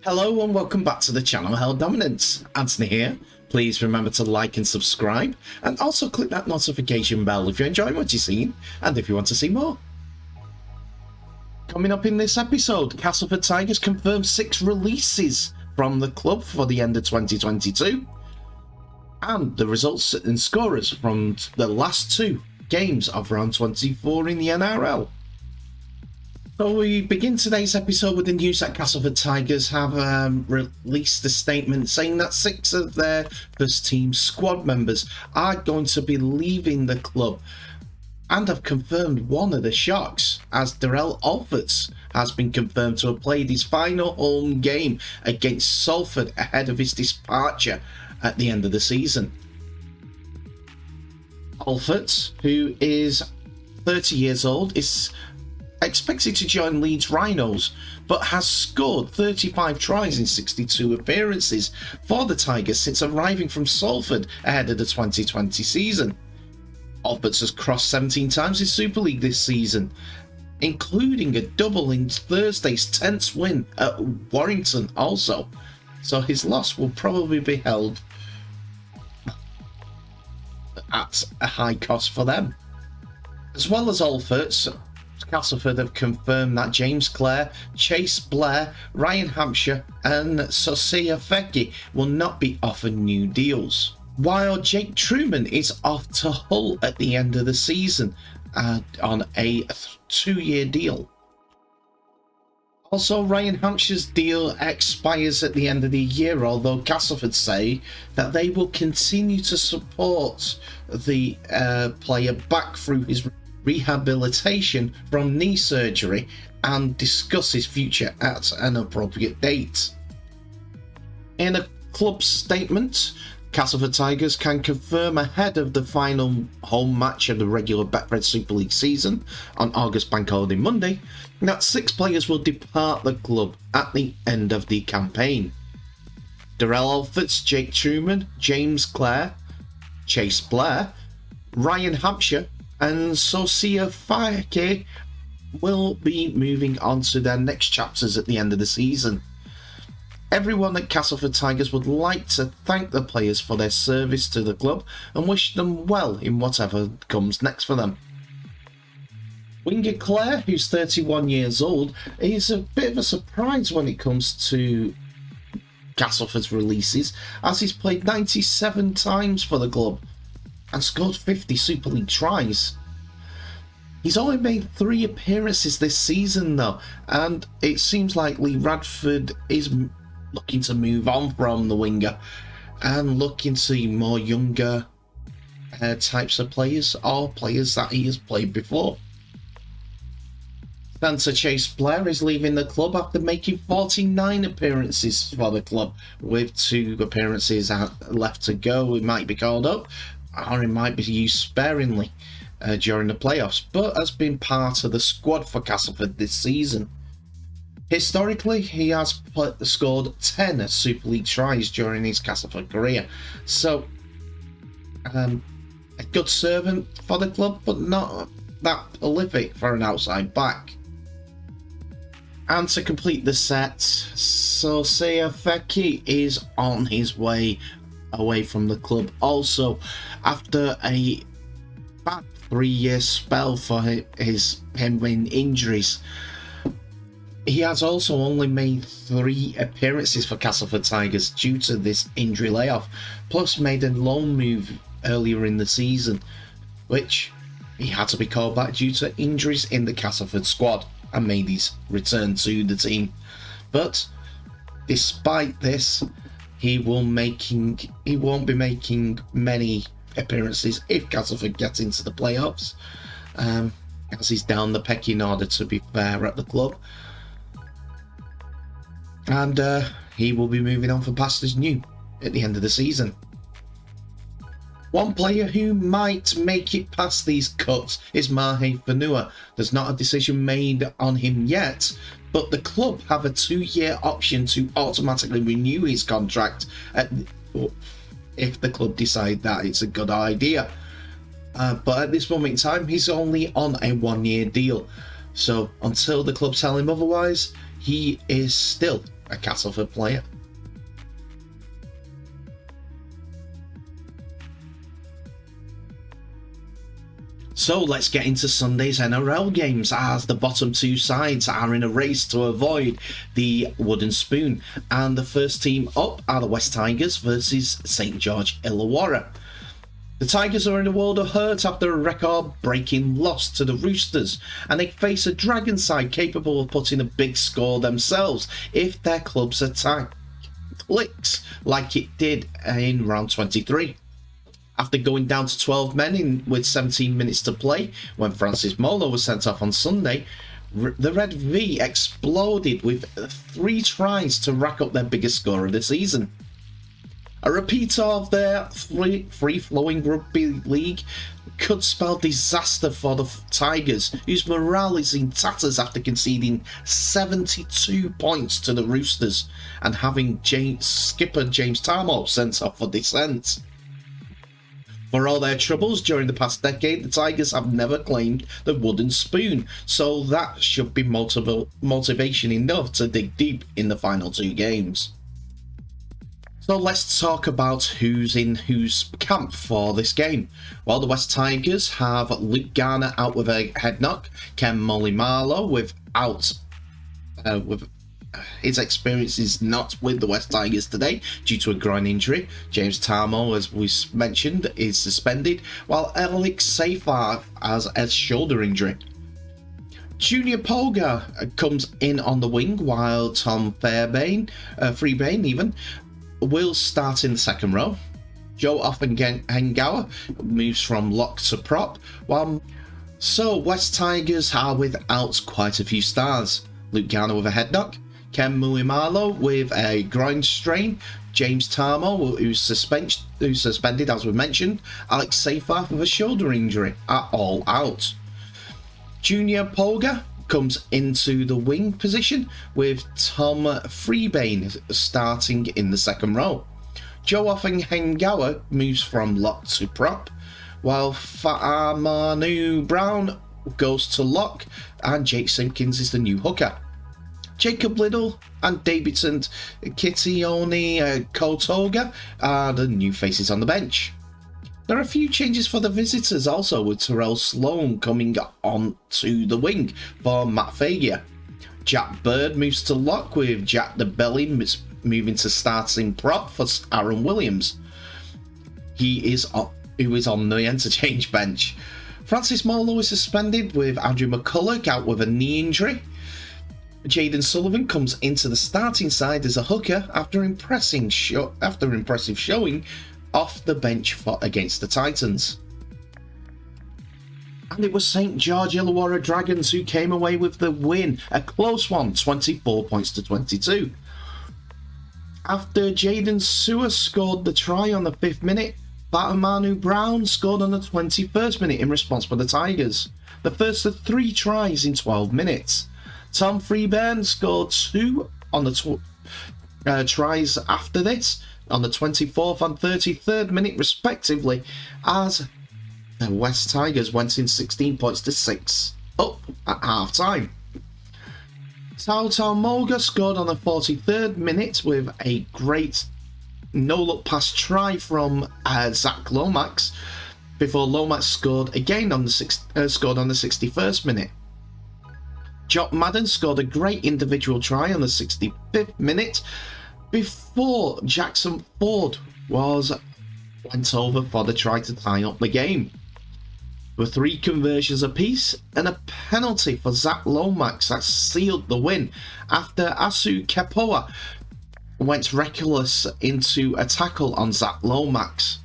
Hello and welcome back to the channel Hell Dominance. Anthony here. Please remember to like and subscribe, and also click that notification bell if you're enjoying what you're seeing and if you want to see more. Coming up in this episode, Castleford Tigers confirmed 6 releases from the club for the end of 2022, and the results and scorers from the last 2 games of round 24 in the NRL. So we begin today's episode with the news that Castleford Tigers have released a statement saying that 6 of their first team squad members are going to be leaving the club, and have confirmed one of the Sharks, as Darrell Alfords has been confirmed to have played his final home game against Salford ahead of his departure at the end of the season. Alfords, who is 30 years old, is expected to join Leeds Rhinos, but has scored 35 tries in 62 appearances for the Tigers since arriving from Salford ahead of the 2020 season. Alfords has crossed 17 times in Super League this season, including a double in Thursday's tense win at Warrington also, so his loss will probably be held at a high cost for them. As well as Alfords, Castleford have confirmed that James Clare, Chase Blair, Ryan Hampshire and Sosia Fecchi will not be offered new deals, while Jake Truman is off to Hull at the end of the season on a 2-year deal. Also, Ryan Hampshire's deal expires at the end of the year, although Castleford say that they will continue to support the player back through his rehabilitation from knee surgery and discuss his future at an appropriate date. In a club statement, Castleford Tigers can confirm ahead of the final home match of the regular Betfred Super League season on August Bank Holiday Monday that 6 players will depart the club at the end of the campaign. Darrell Alfords, Jake Truman, James Clare, Chase Blair, Ryan Hampshire and Sosia Fecchi will be moving on to their next chapters at the end of the season. Everyone at Castleford Tigers would like to thank the players for their service to the club and wish them well in whatever comes next for them. Winger Clare, who's 31 years old, is a bit of a surprise when it comes to Castleford's releases, as he's played 97 times for the club and scored 50 Super League tries. He's only made 3 appearances this season though, and it seems like Lee Radford is looking to move on from the winger and looking to more younger types of players, or players that he has played before. Santa Chase Blair is leaving the club after making 49 appearances for the club, with 2 appearances left to go. He might be called up, or he might be used sparingly during the playoffs, but has been part of the squad for Castleford this season. Historically, he has scored 10 Super League tries during his Castleford career, so a good servant for the club, but not that prolific for an outside back. And to complete the set, Sosia Fecchi is on his way away from the club also, after a bad 3-year spell for him in injuries. He has also only made 3 appearances for Castleford Tigers due to this injury layoff, plus made a loan move earlier in the season, which he had to be called back due to injuries in the Castleford squad and made his return to the team. But despite this, he won't be making many appearances if Castleford gets into the playoffs, as he's down the pecking order, to be fair, at the club. And he will be moving on for pastures new at the end of the season. One player who might make it past these cuts is Mahe Fanua. There's not a decision made on him yet, but the club have a 2-year option to automatically renew his contract if the club decide that it's a good idea. But at this moment in time, he's only on a 1-year deal. So until the club tell him otherwise, he is still a Castleford player. So let's get into Sunday's NRL games, as the bottom two sides are in a race to avoid the wooden spoon, and the first team up are the West Tigers versus St George Illawarra. The Tigers are in a world of hurt after a record-breaking loss to the Roosters, and they face a Dragon side capable of putting a big score themselves if their club's attack clicks like it did in round 23. After going down to 12 men with 17 minutes to play, when Francis Molo was sent off on Sunday, the Red V exploded with 3 tries to rack up their biggest score of the season. A repeat of their free-flowing rugby league could spell disaster for the Tigers, whose morale is in tatters after conceding 72 points to the Roosters and having skipper James Tarmo sent off for dissent. For all their troubles during the past decade, the Tigers have never claimed the wooden spoon, so that should be motivation enough to dig deep in the final 2 games. So let's talk about who's in whose camp for this game. Well, the West Tigers have Luke Garner out with a head knock, Ken Molimalo with his experience is not with the West Tigers today due to a groin injury. James Tarmo, as we mentioned, is suspended, while Alex Seyfarth has a shoulder injury. Junior Polgar comes in on the wing, while Tom Freebane will start in the second row. Joe Offenhengawa moves from lock to prop, so West Tigers are without quite a few stars. Luke Garner with a head knock, Ken Muimalo with a groin strain, James Tarmo, who's suspended as we mentioned, Alex Seyfarth with a shoulder injury, are all out. Junior Polgar comes into the wing position with Tom Freebane starting in the second row. Joe Offenhengawa moves from lock to prop, while Fa'amanu Brown goes to lock and Jake Simpkins is the new hooker. Jacob Liddle and debutant Kitione Kotoga are the new faces on the bench. There are a few changes for the visitors also, with Terrell Sloan coming on to the wing for Matt Fagia. Jack Bird moves to lock, with Jack the Belly moving to starting prop for Aaron Williams, who is on the interchange bench. Francis Molo is suspended, with Andrew McCulloch out with a knee injury. Jaden Sullivan comes into the starting side as a hooker after impressive showing off the bench against the Titans. And it was St George Illawarra Dragons who came away with the win, a close one, 24 points to 22. After Jaden Sewer scored the try on the 5th minute, Batamanu Brown scored on the 21st minute in response for the Tigers, the first of 3 tries in 12 minutes. Tom Freeburn scored 2 on the tries after this, on the 24th and 33rd minute respectively, as the West Tigers went in 16 points to 6 up at half time. Tautau Moga scored on the 43rd minute with a great no-look pass try from Zach Lomax, before Lomax scored again on the 61st minute. Jock Madden scored a great individual try on the 65th minute before Jackson Ford went over for the try to tie up the game. With 3 conversions apiece and a penalty for Zach Lomax that sealed the win after Asu Kepoa went reckless into a tackle on Zach Lomax,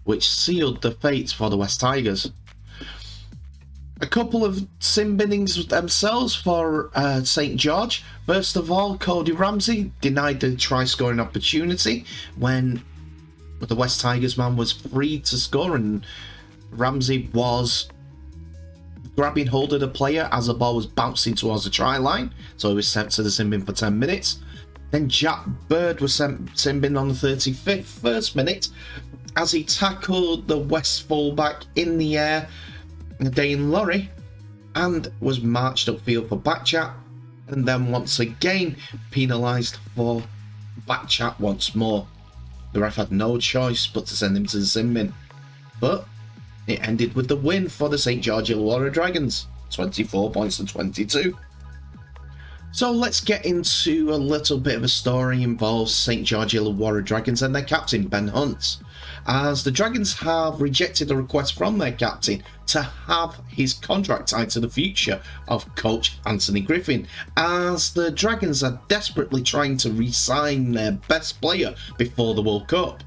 which sealed the fate for the West Tigers. A couple of sin binnings themselves for St George. First of all, Cody Ramsey denied the try-scoring opportunity when the West Tigers man was free to score, and Ramsey was grabbing hold of the player as the ball was bouncing towards the try line, so he was sent to the sin bin for 10 minutes. Then Jack Bird was sent sin bin on the 35th minute as he tackled the West fullback in the air, Dane Laurie, and was marched upfield for back chat and then once again penalised for back chat once more. The ref had no choice but to send him to the sin bin, but it ended with the win for the St George Illawarra Dragons, 24 points to 22. So let's get into a little bit of a story involves St George Illawarra Dragons and their captain Ben Hunt, as the Dragons have rejected a request from their captain to have his contract tied to the future of coach Anthony Griffin, as the Dragons are desperately trying to re-sign their best player before the World Cup.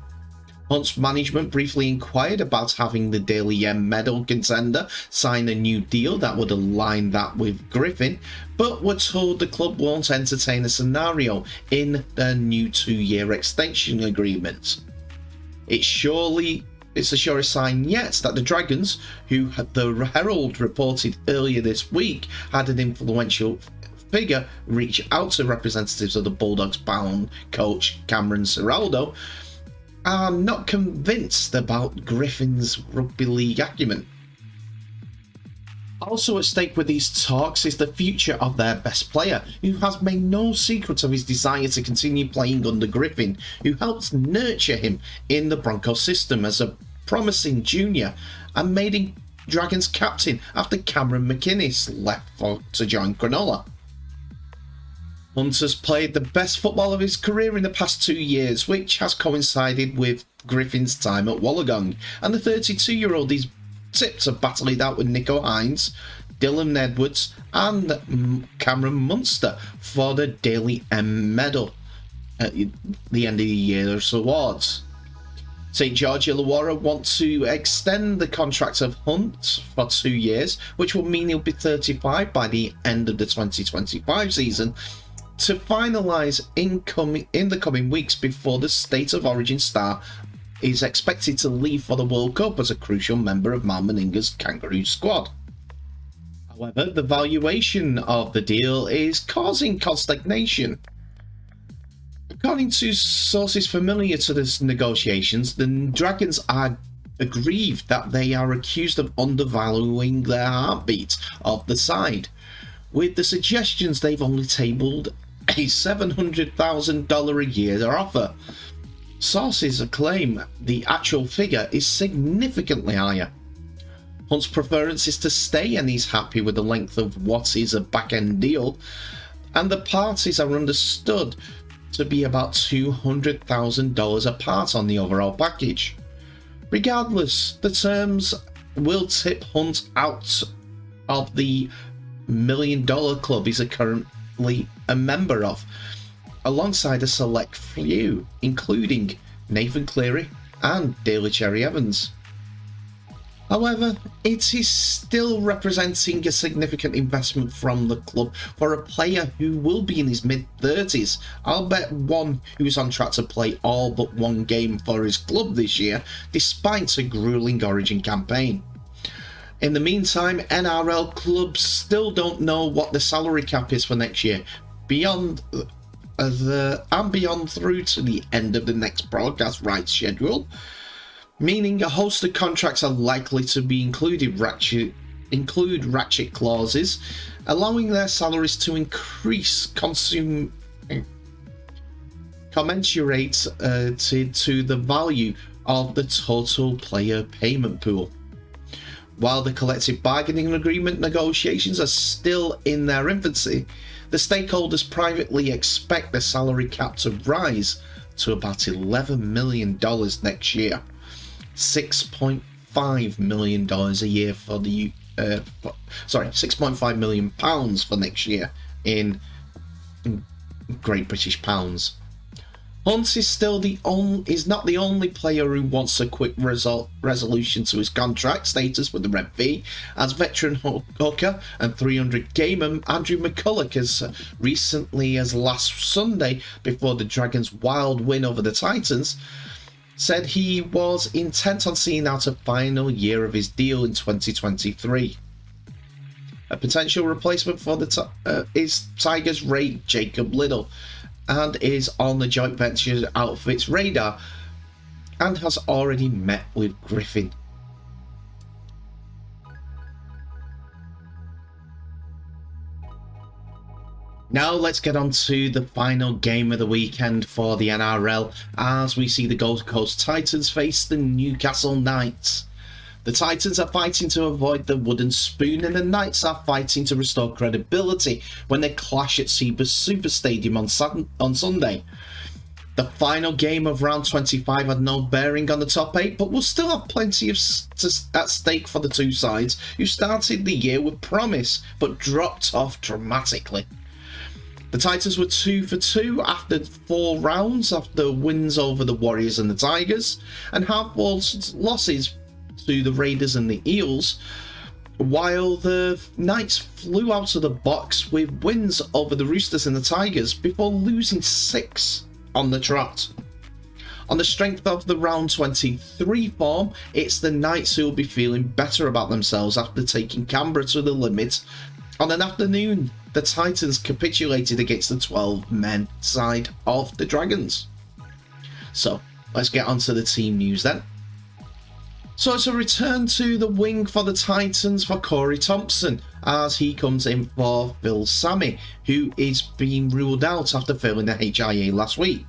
Hunt's management briefly inquired about having the Daily M medal contender sign a new deal that would align that with Griffin, but were told the club won't entertain a scenario in their new 2-year extension agreement. It's the surest sign yet that the Dragons, who the Herald reported earlier this week had an influential figure reach out to representatives of the Bulldogs bound coach Cameron Ciraldo, are not convinced about Griffin's rugby league acumen. Also at stake with these talks is the future of their best player, who has made no secret of his desire to continue playing under Griffin, who helped nurture him in the Broncos system as a promising junior and made him Dragons captain after Cameron McInnes left to join Cronulla. Hunt has played the best football of his career in the past 2 years, which has coincided with Griffin's time at Wollongong, and the 32-year-old is tipped to battle it out with Nico Hines, Dylan Edwards and Cameron Munster for the Daily M medal at the end of the year's awards. St George Illawarra want to extend the contract of Hunt for 2 years, which will mean he'll be 35 by the end of the 2025 season, to finalise in the coming weeks before the State of Origin star is expected to leave for the World Cup as a crucial member of Mal Meninga's Kangaroo squad. However, the valuation of the deal is causing consternation. According to sources familiar to these negotiations, the Dragons are aggrieved that they are accused of undervaluing their heartbeat of the side, with the suggestions they've only tabled a $700,000 a year offer. Sources claim the actual figure is significantly higher. Hunt's preference is to stay, and he's happy with the length of what is a back-end deal, and the parties are understood to be about $200,000 apart on the overall package. Regardless, the terms will tip Hunt out of the $1 million club he's currently a member of, alongside a select few, including Nathan Cleary and Daly Cherry Evans. However, it is still representing a significant investment from the club for a player who will be in his mid-30s, I'll bet one who is on track to play all but one game for his club this year, despite a grueling Origin campaign. In the meantime, NRL clubs still don't know what the salary cap is for next year, beyond through to the end of the next broadcast rights schedule, meaning a host of contracts are likely to be include ratchet clauses, allowing their salaries to increase commensurate to the value of the total player payment pool. While the collective bargaining agreement negotiations are still in their infancy, the stakeholders privately expect the salary cap to rise to about $11 million next year, $6.5 million a year for the £6.5 million for next year in Great British pounds. Hunt is not the only player who wants a quick resolution to his contract status with the Red V, as veteran hooker and 300 gamer Andrew McCulloch as recently as last Sunday, before the Dragons' wild win over the Titans, said he was intent on seeing out a final year of his deal in 2023. A potential replacement for is Tigers Ray Jacob Little, and is on the joint venture outfit's radar and has already met with Griffin. Now let's get on to the final game of the weekend for the NRL as we see the Gold Coast Titans face the Newcastle Knights. The Titans are fighting to avoid the wooden spoon and the Knights are fighting to restore credibility when they clash at Cbus Super Stadium on Sunday. The final game of round 25 had no bearing on the top 8, but will still have plenty at stake for the two sides who started the year with promise but dropped off dramatically. The Titans were 2 for 2 after 4 rounds after wins over the Warriors and the Tigers, and half losses to the Raiders and the Eels, while the Knights flew out of the box with wins over the Roosters and the Tigers before losing 6 on the trot. On the strength of the round 23 form, it's the Knights who will be feeling better about themselves after taking Canberra to the limit. On an afternoon, the Titans capitulated against the 12-men side of the Dragons. So, let's get on to the team news then. So it's a return to the wing for the Titans for Corey Thompson as he comes in for Phil Sammy, who is being ruled out after failing the HIA last week.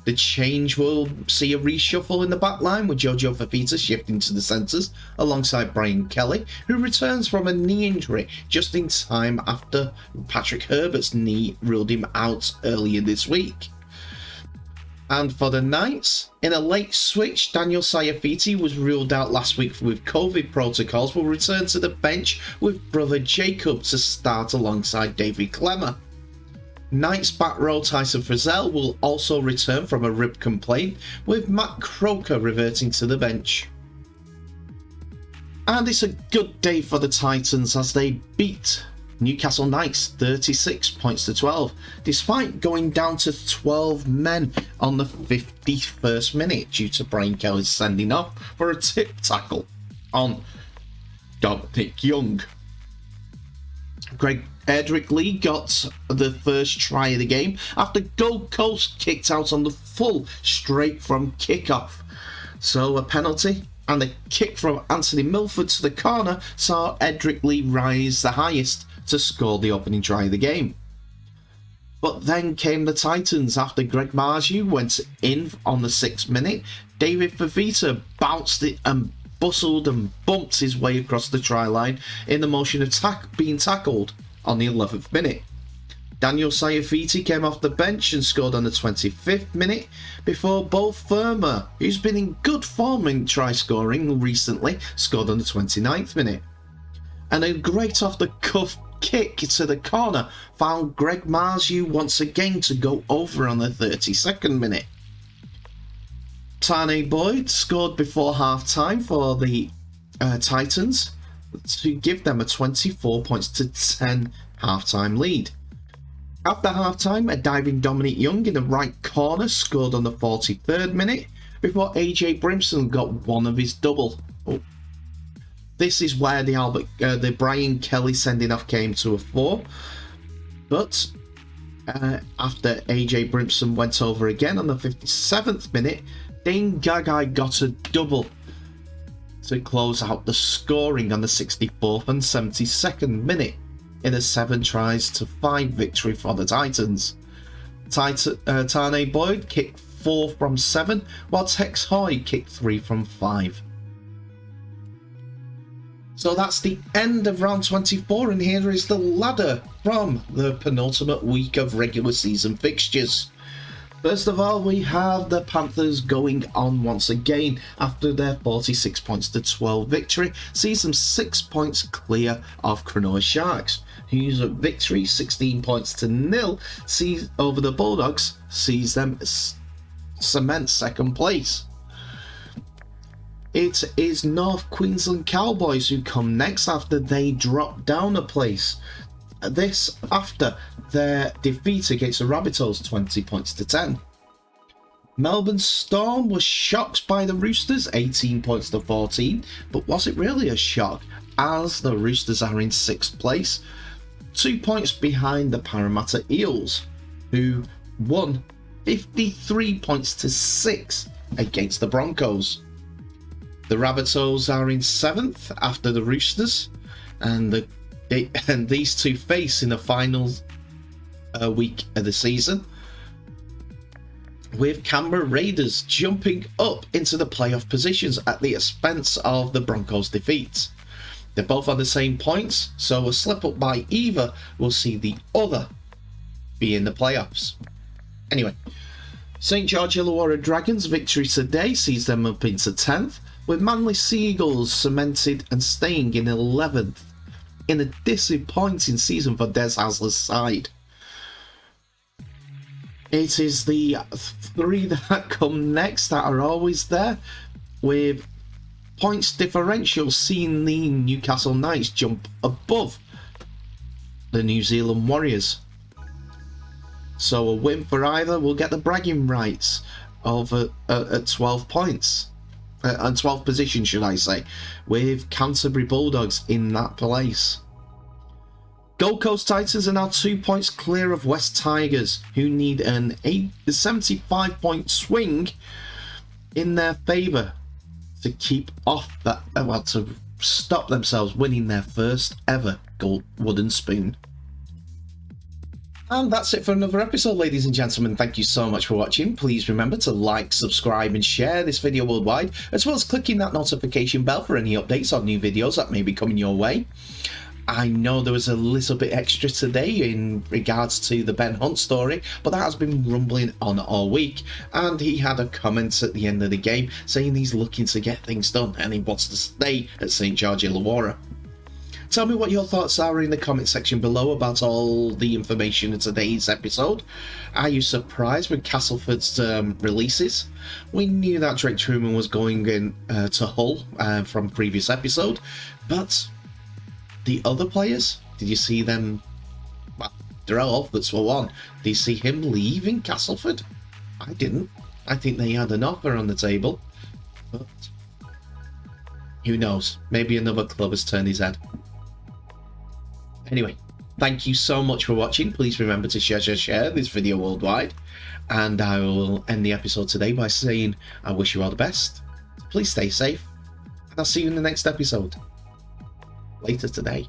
The change will see a reshuffle in the back line with Jojo Fafita shifting to the centres alongside Brian Kelly, who returns from a knee injury just in time after Patrick Herbert's knee ruled him out earlier this week. And for the Knights, in a late switch, Daniel Sayafiti was ruled out last week with COVID protocols, will return to the bench with brother Jacob to start alongside David Clemmer. Knights back row Tyson Frizzell will also return from a rib complaint, with Matt Croker reverting to the bench. And it's a good day for the Titans as they beat Newcastle Knights 36 points to 12, despite going down to 12 men on the 51st minute due to Brian Kelly sending off for a tip tackle on Dominic Young. Edric Lee got the first try of the game after Gold Coast kicked out on the full straight from kickoff. So a penalty and a kick from Anthony Milford to the corner saw Edric Lee rise the highest to score the opening try of the game. But then came the Titans after Greg Marju went in on the 6th minute. David Fafita bounced it and bustled and bumped his way across the try line in the motion of being tackled on the 11th minute. Daniel Sayafiti came off the bench and scored on the 25th minute before Bo Firma, who's been in good form in try scoring recently, scored on the 29th minute. And a great off the cuff kick to the corner found Greg Marju once again to go over on the 32nd minute. Tane Boyd scored before half-time for the Titans to give them a 24 points to 10 half-time lead. After half-time, a diving Dominic Young in the right corner scored on the 43rd minute before AJ Brimson got one of his double. This is where the Brian Kelly sending off came to a 4. But after AJ Brimson went over again on the 57th minute, Dane Gagai got a double to close out the scoring on the 64th and 72nd minute in a 7 tries to 5 victory for the Titans. Tane Boyd kicked 4 from 7, while Tex Hoy kicked 3 from 5. So that's the end of round 24, and here is the ladder from the penultimate week of regular season fixtures. First of all, we have the Panthers going on once again after their 46 points to 12 victory, sees them 6 points clear of Cronulla Sharks, whose victory 16 points to 0 sees over the Bulldogs, sees them cement second place. It is North Queensland Cowboys who come next after they drop down a place. This after their defeat against the Rabbitohs 20 points to 10. Melbourne Storm was shocked by the Roosters 18 points to 14, but was it really a shock as the Roosters are in 6th place, 2 points behind the Parramatta Eels, who won 53 points to 6 against the Broncos. The Rabbitohs are in 7th after the Roosters, and these two face in the finals week of the season, with Canberra Raiders jumping up into the playoff positions at the expense of the Broncos' defeat. They're both on the same points, so a slip up by either will see the other be in the playoffs. Anyway, St George Illawarra Dragons' victory today sees them up into 10th, with Manly Seagulls cemented and staying in 11th, in a disappointing season for Des Hasler's side. It is the three that come next that are always there, with points differential seeing the Newcastle Knights jump above the New Zealand Warriors. So a win for either will get the bragging rights of at 12 points. And 12th position, should I say, with Canterbury Bulldogs in that place. Gold Coast Titans are now 2 points clear of West Tigers, who need an 75-point swing in their favour to keep off that, well, to stop themselves winning their first ever gold wooden spoon. And that's it for another episode, ladies and gentlemen. Thank you so much for watching. Please remember to like, subscribe and share this video worldwide, as well as clicking that notification bell for any updates on new videos that may be coming your way. I know there was a little bit extra today in regards to the Ben Hunt story, but that has been rumbling on all week, and he had a comment at the end of the game saying he's looking to get things done and he wants to stay at St George Illawarra. Tell me what your thoughts are in the comment section below about all the information in today's episode. Are you surprised with Castleford's releases? We knew that Drake Truman was going in to Hull from previous episode, but the other players, did you see them? Well, Darrell Alford's for one. Did you see him leaving Castleford? I didn't. I think they had an offer on the table, but who knows? Maybe another club has turned his head. Anyway, thank you so much for watching. Please remember to share this video worldwide. And I will end the episode today by saying I wish you all the best. Please stay safe. And I'll see you in the next episode. Later today.